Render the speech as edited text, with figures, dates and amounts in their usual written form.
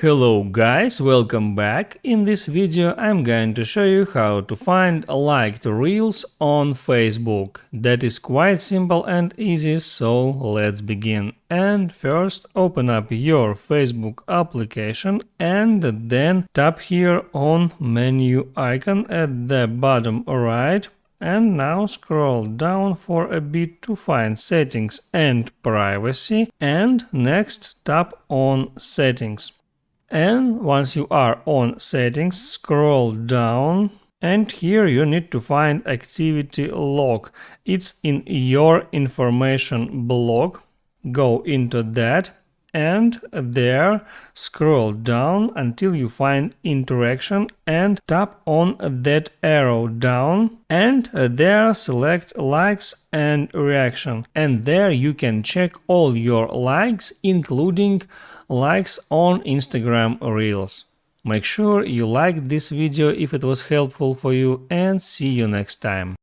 Hello guys, welcome back. In this video I'm going to show you how to find liked reels on Facebook. That is quite simple and easy, so let's begin. And first open up your Facebook application and then tap here on menu icon at the bottom right. And now scroll down for a bit to find settings and privacy, and next tap on settings. And once you are on settings, scroll down and here you need to find activity log. It's in your information block. Go into that and there scroll down until you find interaction and tap on that arrow down, and there select likes and reaction, and there you can check all your likes including likes on Instagram Reels. Make sure you like this video if it was helpful for you, and see you next time.